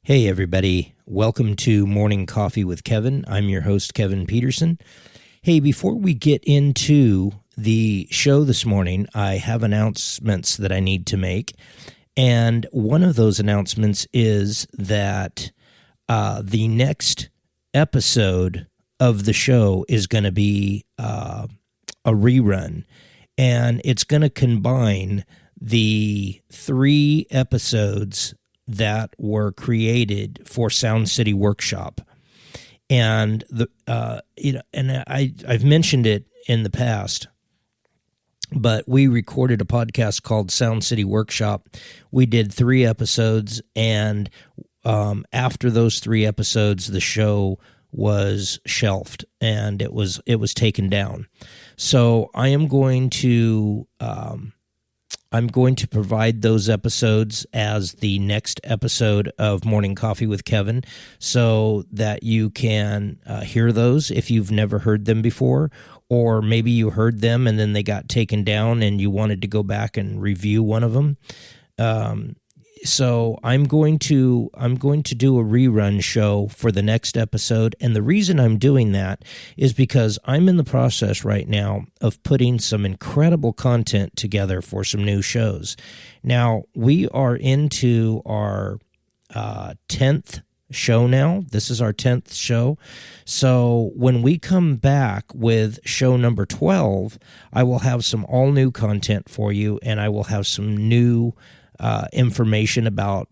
Hey, everybody. Welcome to Morning Coffee with Kevin. I'm your host, Kevin Peterson. Hey, before we get into the show this morning, I have announcements that I need to make. And one of those announcements is that the next episode of the show is going to be a rerun. And it's going to combine the 3 episodes that were created for Sound City Workshop. And I've mentioned it in the past, but we recorded a podcast called Sound City Workshop. We did 3 episodes, and after those 3 episodes, the show was shelved and it was taken down. So I am going to provide those episodes as the next episode of Morning Coffee with Kevin so that you can hear those if you've never heard them before, or maybe you heard them and then they got taken down and you wanted to go back and review one of them. So I'm going to do a rerun show for the next episode, and the reason I'm doing that is because I'm in the process right now of putting some incredible content together for some new shows. Now, we are into our 10th show now. This is our 10th show. So when we come back with show number 12, I will have some all-new content for you, and I will have some new information about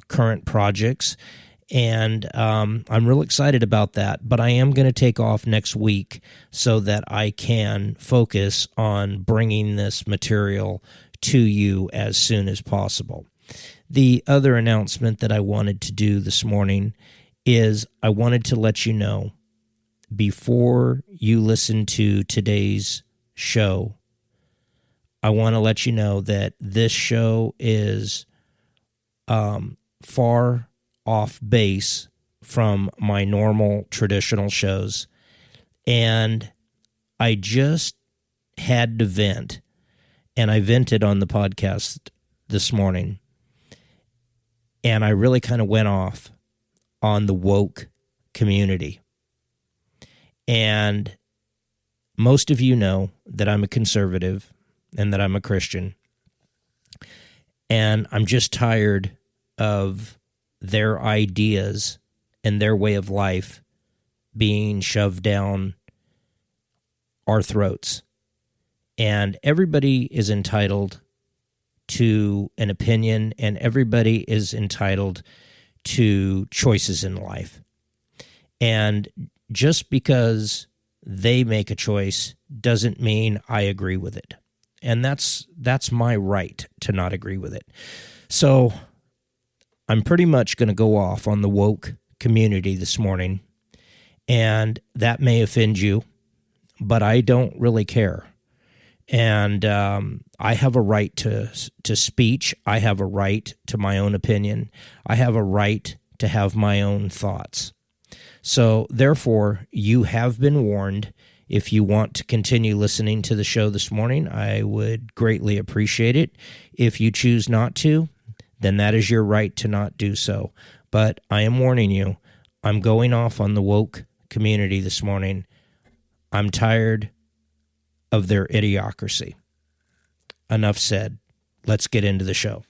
current projects, and I'm real excited about that, but I am going to take off next week so that I can focus on bringing this material to you as soon as possible. The other announcement that I wanted to do this morning is I wanted to let you know, before you listen to today's show, I want to let you know that this show is far off base from my normal traditional shows. And I just had to vent, and I vented on the podcast this morning. And I really kind of went off on the woke community. And most of you know that I'm a conservative and that I'm a Christian. And I'm just tired of their ideas and their way of life being shoved down our throats. And everybody is entitled to an opinion, and everybody is entitled to choices in life. And just because they make a choice doesn't mean I agree with it. And that's my right to not agree with it. So I'm pretty much going to go off on the woke community this morning, and that may offend you, but I don't really care. And I have a right to speech. I have a right to my own opinion. I have a right to have my own thoughts. So therefore, you have been warned. If you want to continue listening to the show this morning, I would greatly appreciate it. If you choose not to, then that is your right to not do so. But I am warning you, I'm going off on the woke community this morning. I'm tired of their idiocracy. Enough said. Let's get into the show.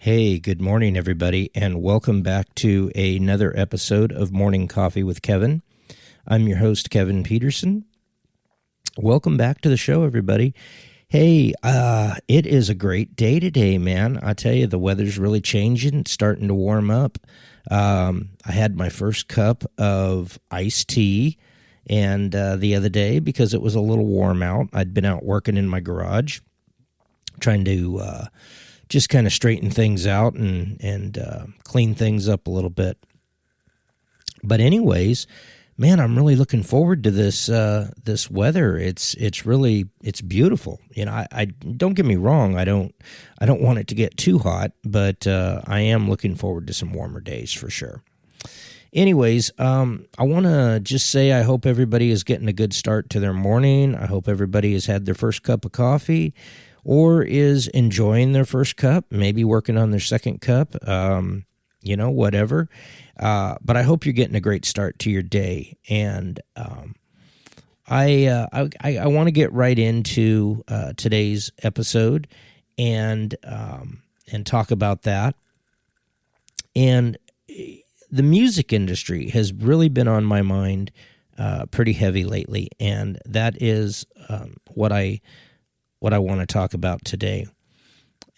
Hey, good morning, everybody, and welcome back to another episode of Morning Coffee with Kevin. I'm your host, Kevin Peterson. Welcome back to the show, everybody. Hey, it is a great day today, man. I tell you, the weather's really changing. It's starting to warm up. I had my first cup of iced tea and the other day because it was a little warm out. I'd been out working in my garage, trying to just kind of straighten things out and clean things up a little bit. But anyways, man, I'm really looking forward to this this weather. It's beautiful. You know, I don't get me wrong. I don't want it to get too hot, but I am looking forward to some warmer days for sure. Anyways, I want to just say I hope everybody is getting a good start to their morning. I hope everybody has had their first cup of coffee, or is enjoying their first cup, maybe working on their second cup, whatever. But I hope you're getting a great start to your day. And I want to get right into today's episode and talk about that. And the music industry has really been on my mind pretty heavy lately, and that is what I want to talk about today.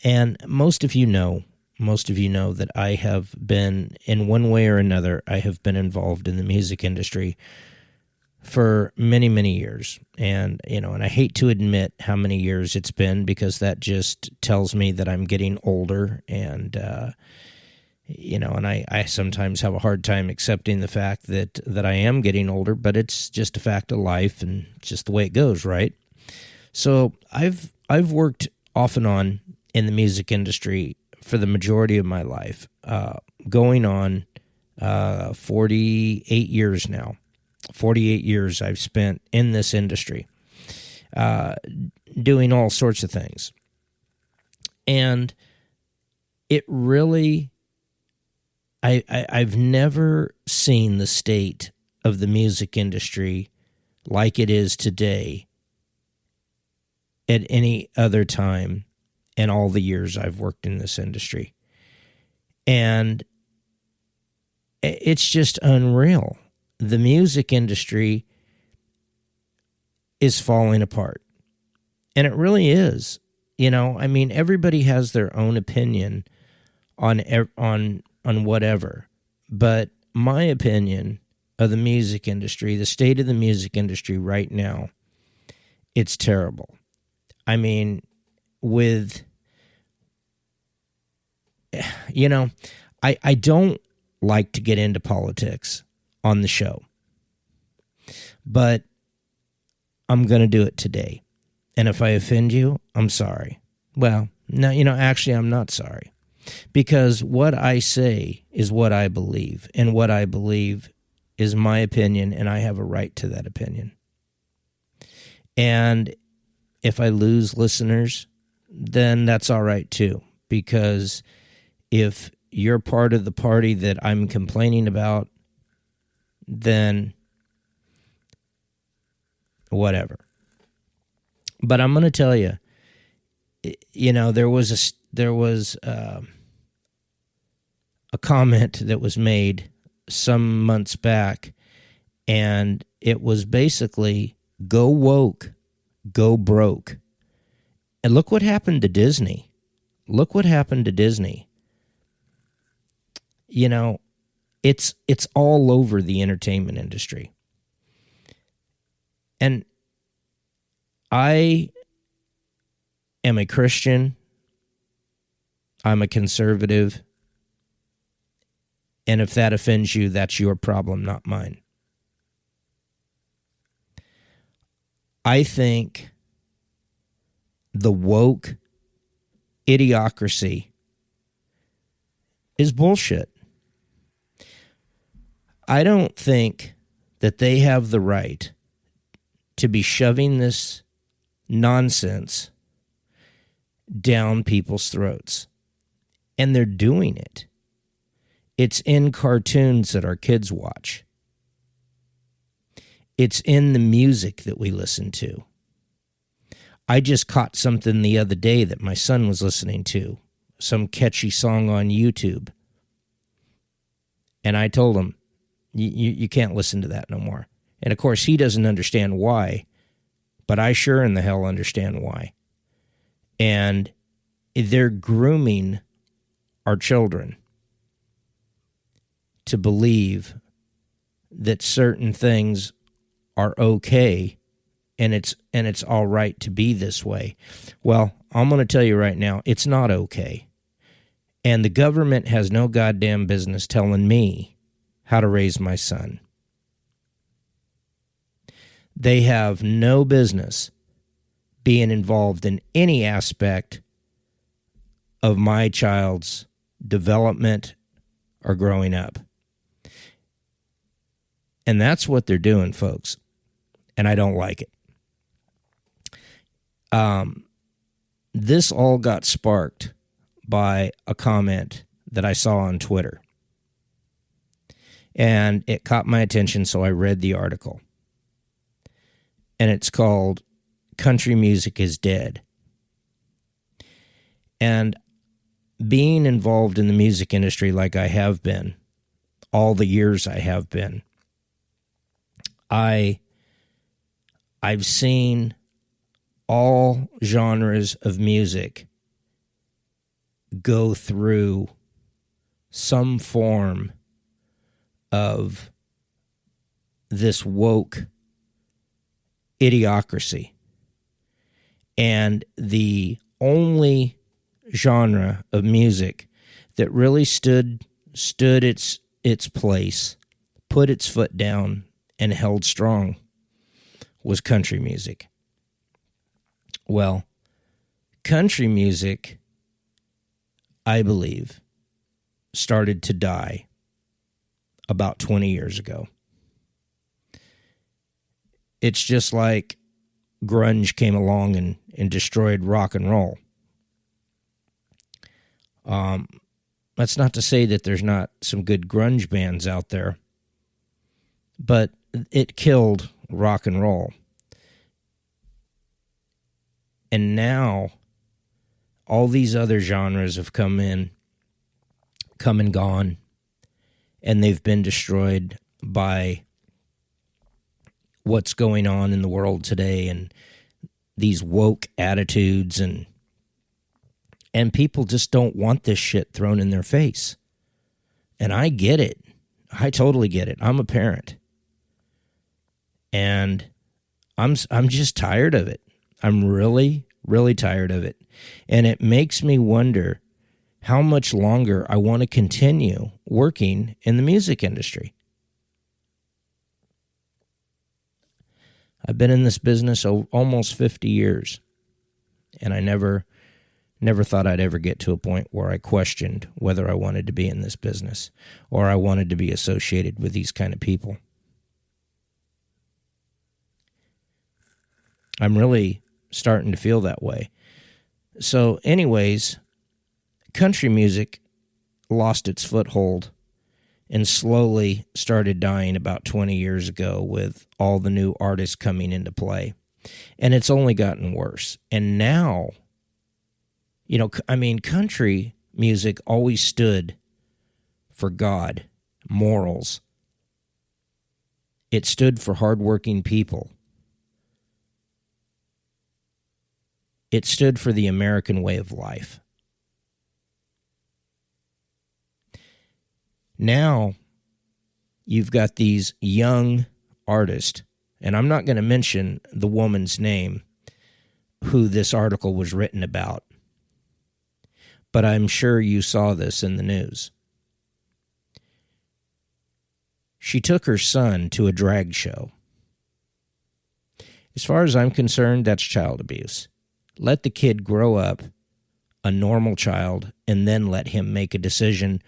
And most of you know that I have been, in one way or another, I have been involved in the music industry for many, many years. And, and I hate to admit how many years it's been, because that just tells me that I'm getting older. And, and I sometimes have a hard time accepting the fact that I am getting older, but it's just a fact of life and just the way it goes, right? So I've worked off and on in the music industry for the majority of my life, going on 48 years now. 48 years I've spent in this industry, doing all sorts of things. And it really, I've never seen the state of the music industry like it is today at any other time in all the years I've worked in this industry. And it's just unreal. The music industry is falling apart. And it really is. Everybody has their own opinion on whatever. But my opinion of the music industry, the state of the music industry right now, it's terrible. I don't like to get into politics on the show, but I'm going to do it today. And if I offend you, I'm sorry. Well, no, actually, I'm not sorry, because what I say is what I believe, and what I believe is my opinion, and I have a right to that opinion. And if I lose listeners, then that's all right too, because if you're part of the party that I'm complaining about, then whatever. But I'm going to tell you, there was a comment that was made some months back, and it was basically, go woke, go broke. And look what happened to Disney. Look what happened to Disney. It's all over the entertainment industry. And I am a Christian. I'm a conservative. And if that offends you, that's your problem, not mine. I think the woke idiocracy is bullshit. I don't think that they have the right to be shoving this nonsense down people's throats. And they're doing it. It's in cartoons that our kids watch. It's in the music that we listen to. I just caught something the other day that my son was listening to. some catchy song on YouTube. And I told him, you can't listen to that no more. And of course, he doesn't understand why, but I sure in the hell understand why. And they're grooming our children to believe that certain things are okay and it's all right to be this way. Well, I'm going to tell you right now, it's not okay. And the government has no goddamn business telling me how to raise my son. They have no business being involved in any aspect of my child's development or growing up. And that's what they're doing, folks. And I don't like it. This all got sparked by a comment that I saw on Twitter. And it caught my attention, so I read the article. And it's called Country Music is Dead. And being involved in the music industry like I have been, all the years I have been, I've seen all genres of music go through some form of this woke idiocracy. And the only genre of music that really stood its place, put its foot down, and held strong was country music. Well, country music, I believe, started to die about 20 years ago. It's just like grunge came along and destroyed rock and roll. That's not to say that there's not some good grunge bands out there, but it killed rock and roll. And now all these other genres have come and gone, and they've been destroyed by what's going on in the world today and these woke attitudes, and people just don't want this shit thrown in their face. And I get it. I totally get it. I'm a parent. And I'm just tired of it. I'm really, really tired of it. And it makes me wonder how much longer I want to continue working in the music industry. I've been in this business almost 50 years, and I never thought I'd ever get to a point where I questioned whether I wanted to be in this business or I wanted to be associated with these kind of people. I'm really starting to feel that way. So anyways, country music lost its foothold and slowly started dying about 20 years ago with all the new artists coming into play. And it's only gotten worse. And now, country music always stood for God, morals. It stood for hardworking people. It stood for the American way of life. Now, you've got these young artists, and I'm not going to mention the woman's name who this article was written about, but I'm sure you saw this in the news. She took her son to a drag show. As far as I'm concerned, that's child abuse. Let the kid grow up a normal child and then let him make a decision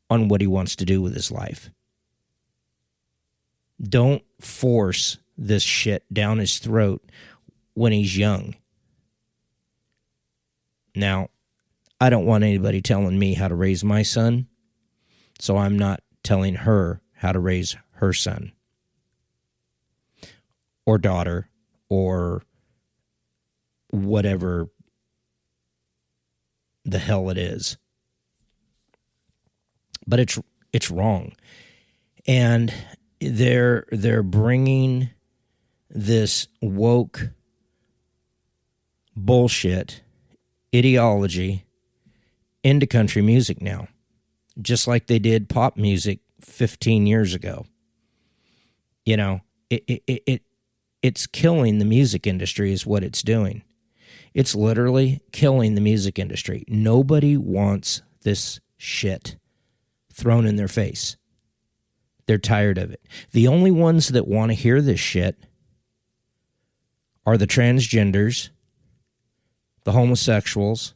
on what he wants to do with his life. Don't force this shit down his throat when he's young. Now, I don't want anybody telling me how to raise my son, so I'm not telling her how to raise her son or daughter or whatever the hell it is. But it's wrong. And they're bringing this woke bullshit ideology into country music now, just like they did pop music 15 years ago. You know, it's killing the music industry is what it's doing. It's literally killing the music industry. Nobody wants this shit thrown in their face. They're tired of it. The only ones that want to hear this shit are the transgenders, the homosexuals.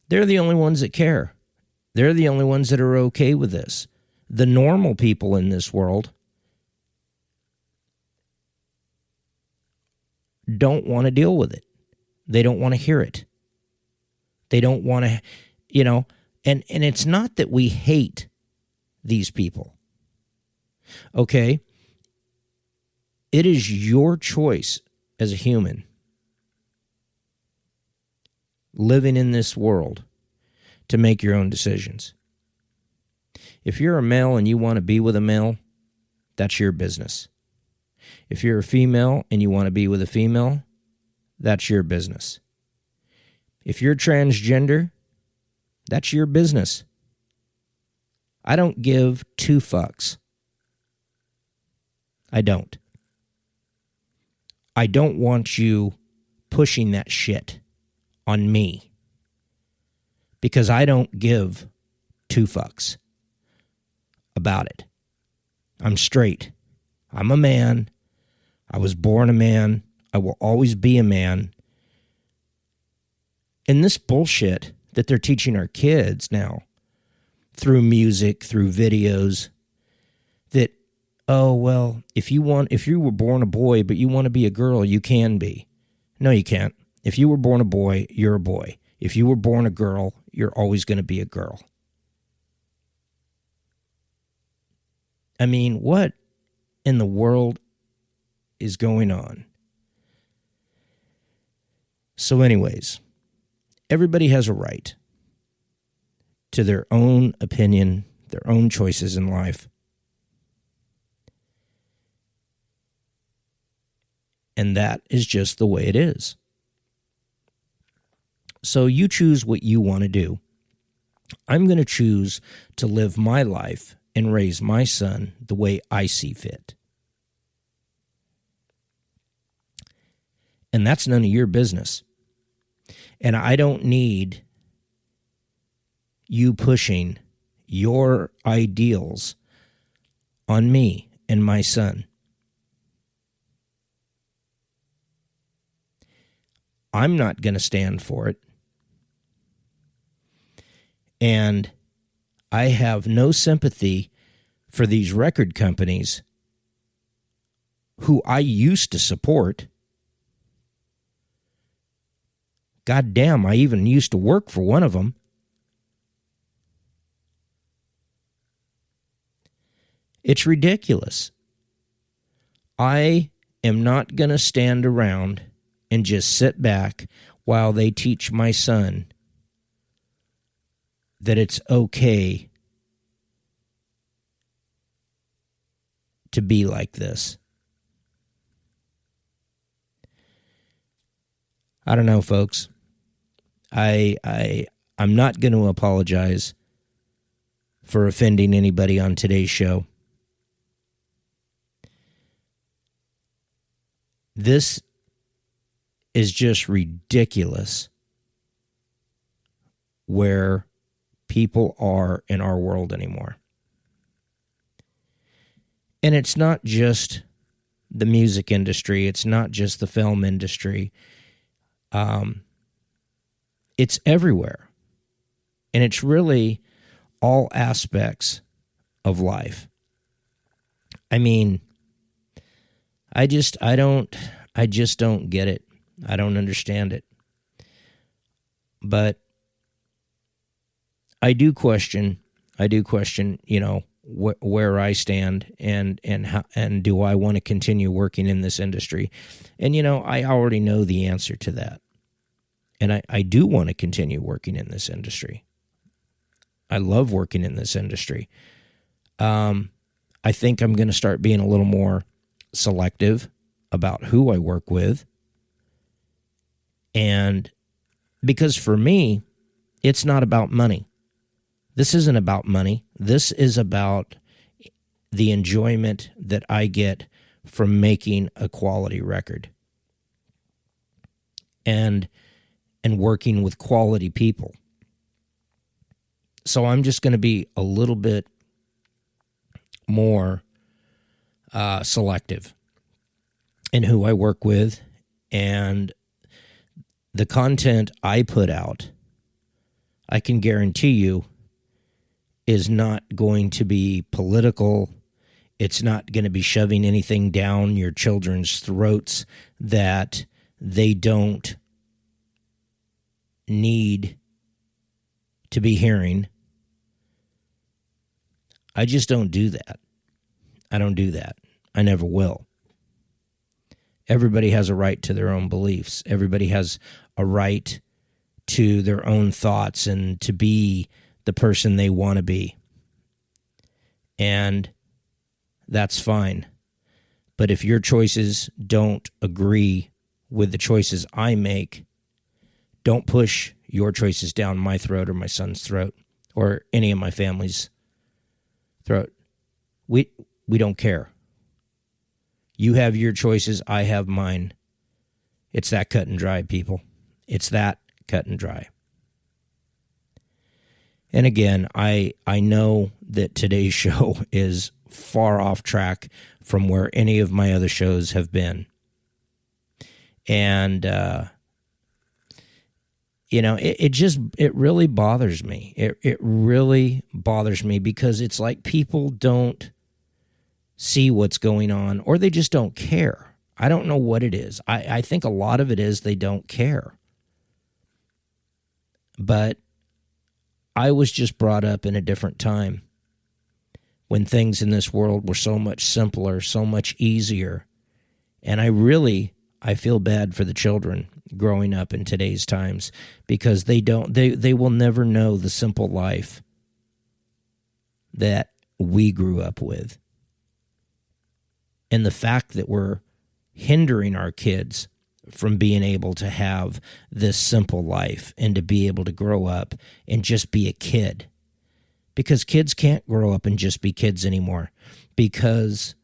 They're the only ones that care. They're the only ones that are okay with this. The normal people in this world don't want to deal with it. They don't want to hear it. They don't want to, you know, and it's not that we hate these people. Okay? It is your choice as a human living in this world to make your own decisions. If you're a male and you want to be with a male, that's your business. If you're a female and you want to be with a female, that's your business. If you're transgender, that's your business. I don't give two fucks. I don't. I don't want you pushing that shit on me because I don't give two fucks about it. I'm straight. I'm a man. I was born a man. I will always be a man. And this bullshit that they're teaching our kids now through music, through videos, that, oh, well, if you were born a boy but you want to be a girl, you can be. No, you can't. If you were born a boy, you're a boy. If you were born a girl, you're always going to be a girl. I mean, what in the world is going on? So anyways, everybody has a right to their own opinion, their own choices in life. And that is just the way it is. So you choose what you want to do. I'm going to choose to live my life and raise my son the way I see fit. And that's none of your business. And I don't need you pushing your ideals on me and my son. I'm not going to stand for it. And I have no sympathy for these record companies who I used to support. God damn, I even used to work for one of them. It's ridiculous. I am not going to stand around and just sit back while they teach my son that it's okay to be like this. I don't know, folks. I'm not going to apologize for offending anybody on today's show. This is just ridiculous where people are in our world anymore. And it's not just the music industry. It's not just the film industry. It's everywhere. And it's really all aspects of life. I mean, I just don't get it. I don't understand it. But I do question, you know, where I stand and how, and do I want to continue working in this industry? And, you know, I already know the answer to that. And I do want to continue working in this industry. I love working in this industry. I think I'm going to start being a little more selective about who I work with. And because for me, it's not about money. This isn't about money. This is about the enjoyment that I get from making a quality record and working with quality people. So I'm just going to be a little bit more selective in who I work with, and the content I put out, I can guarantee you, is not going to be political. It's not going to be shoving anything down your children's throats that they don't need to be hearing. I just don't do that. I don't do that. I never will. Everybody has a right to their own beliefs. Everybody has a right to their own thoughts and to be the person they want to be. And that's fine. But if your choices don't agree with the choices I make, don't push your choices down my throat or my son's throat or any of my family's throat. We don't care. You have your choices, I have mine. It's that cut and dry, people. It's that cut and dry. And again, I know that today's show is far off track from where any of my other shows have been. And it really bothers me. It really bothers me because it's like people don't see what's going on, or they just don't care. I don't know what it is. I think a lot of it is they don't care. But I was just brought up in a different time when things in this world were so much simpler, so much easier. And I feel bad for the children growing up in today's times because they will never know the simple life that we grew up with. And the fact that we're hindering our kids from being able to have this simple life and to be able to grow up and just be a kid. Because kids can't grow up and just be kids anymore because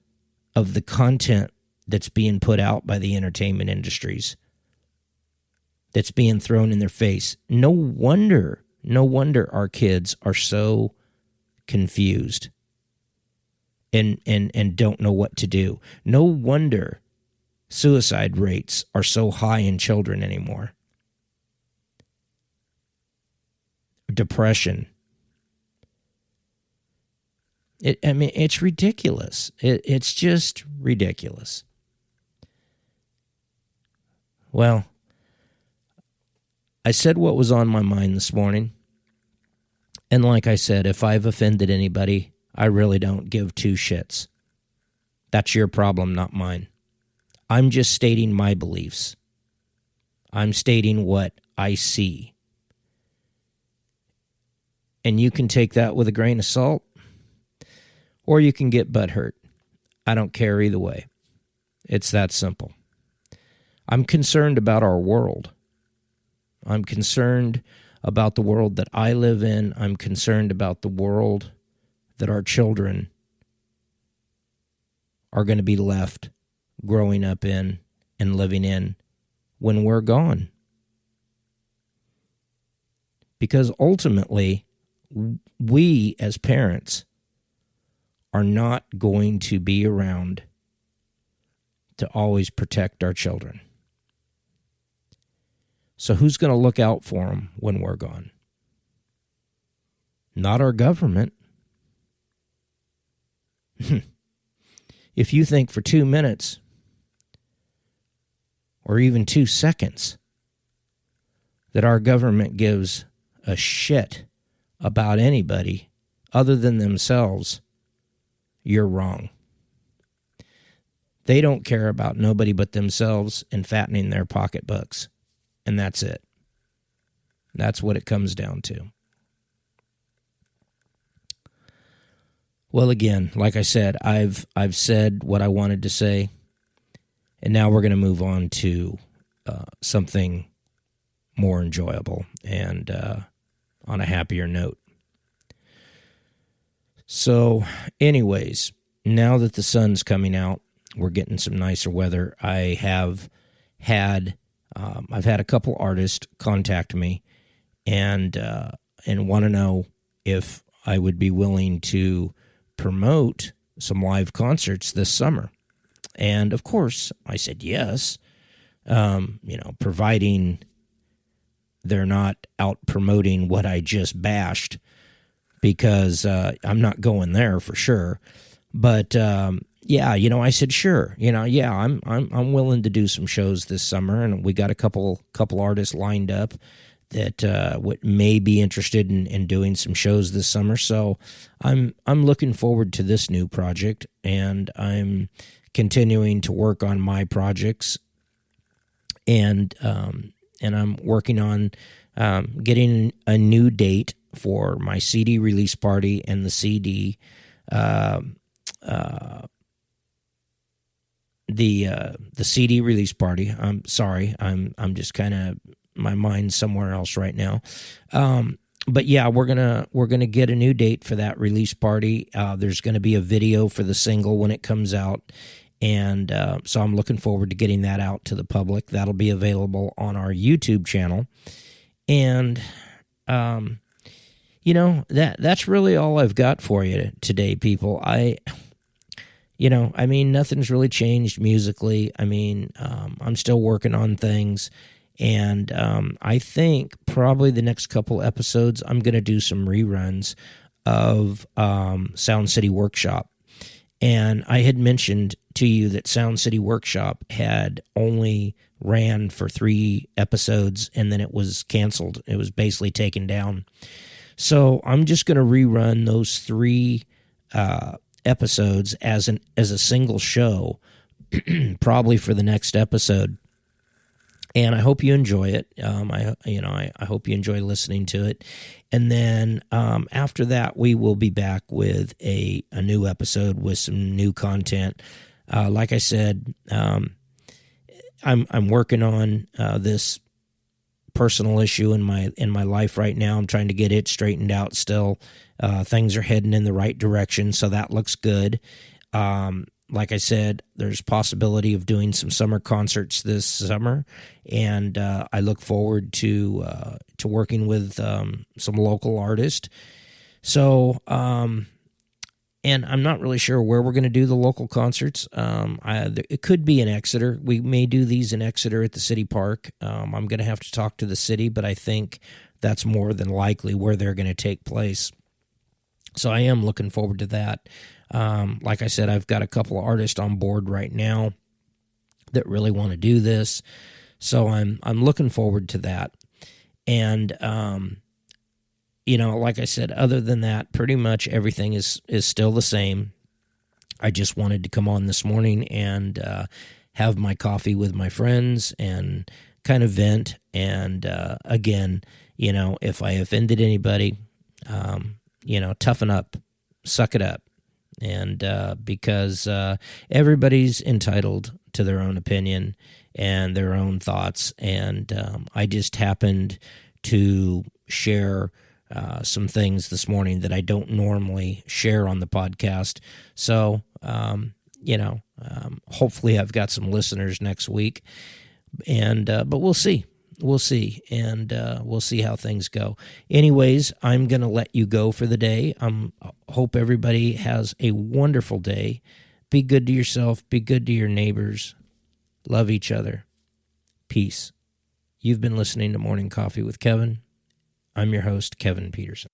of the content that's being put out by the entertainment industries, that's being thrown in their face. No wonder our kids are so confused and don't know what to do. No wonder suicide rates are so high in children anymore. Depression. It's ridiculous. It's just ridiculous. Well, I said what was on my mind this morning. And like I said, if I've offended anybody, I really don't give two shits. That's your problem, not mine. I'm just stating my beliefs. I'm stating what I see. And you can take that with a grain of salt, or you can get butthurt. I don't care either way. It's that simple. I'm concerned about our world. I'm concerned about the world that I live in. I'm concerned about the world that our children are going to be left growing up in and living in when we're gone. Because ultimately, we as parents are not going to be around to always protect our children. So who's going to look out for them when we're gone? Not our government. If you think for 2 minutes or even 2 seconds that our government gives a shit about anybody other than themselves, you're wrong. They don't care about nobody but themselves and fattening their pocketbooks. And that's it. That's what it comes down to. Well, again, like I said, I've said what I wanted to say, and now we're going to move on to something more enjoyable and on a happier note. So, anyways, now that the sun's coming out, we're getting some nicer weather. I've had a couple artists contact me and want to know if I would be willing to promote some live concerts this summer. And of course, I said yes, providing they're not out promoting what I just bashed, because I'm not going there for sure. But I said sure. I'm willing to do some shows this summer, and we got a couple artists lined up that may be interested in doing some shows this summer. So I'm looking forward to this new project, and I'm continuing to work on my projects, and I'm working on getting a new date for my CD release party and the CD the CD release party. I'm sorry, I'm just kind of, my mind's somewhere else right now. But yeah, we're gonna get a new date for that release party. There's gonna be a video for the single when it comes out, and so I'm looking forward to getting that out to the public. That'll be available on our YouTube channel, and that's really all I've got for you today, people. Nothing's really changed musically. I'm still working on things. And I think probably the next couple episodes, I'm going to do some reruns of Sound City Workshop. And I had mentioned to you that Sound City Workshop had only ran for 3 episodes, and then it was canceled. It was basically taken down. So I'm just going to rerun those 3 episodes as a single show, probably for the next episode. And I hope you enjoy it. I hope you enjoy listening to it. And then after that, we will be back with a new episode with some new content. Like I said, I'm working on this personal issue in my life right now. I'm trying to get it straightened out still. Things are heading in the right direction, so that looks good. Like I said, there's possibility of doing some summer concerts this summer, and I look forward to working with some local artists. So, and I'm not really sure where we're going to do the local concerts. It could be in Exeter. We may do these in Exeter at the city park. I'm going to have to talk to the city, but I think that's more than likely where they're going to take place. So I am looking forward to that. Like I said, I've got a couple of artists on board right now that really want to do this. So I'm looking forward to that. And, like I said, other than that, pretty much everything is still the same. I just wanted to come on this morning and have my coffee with my friends and kind of vent. And again, if I offended anybody, toughen up, suck it up. And because everybody's entitled to their own opinion and their own thoughts. And I just happened to share some things this morning that I don't normally share on the podcast. So, hopefully I've got some listeners next week. And but we'll see. We'll see, and we'll see how things go. Anyways, I'm going to let you go for the day. Hope everybody has a wonderful day. Be good to yourself. Be good to your neighbors. Love each other. Peace. You've been listening to Morning Coffee with Kevin. I'm your host, Kevin Peterson.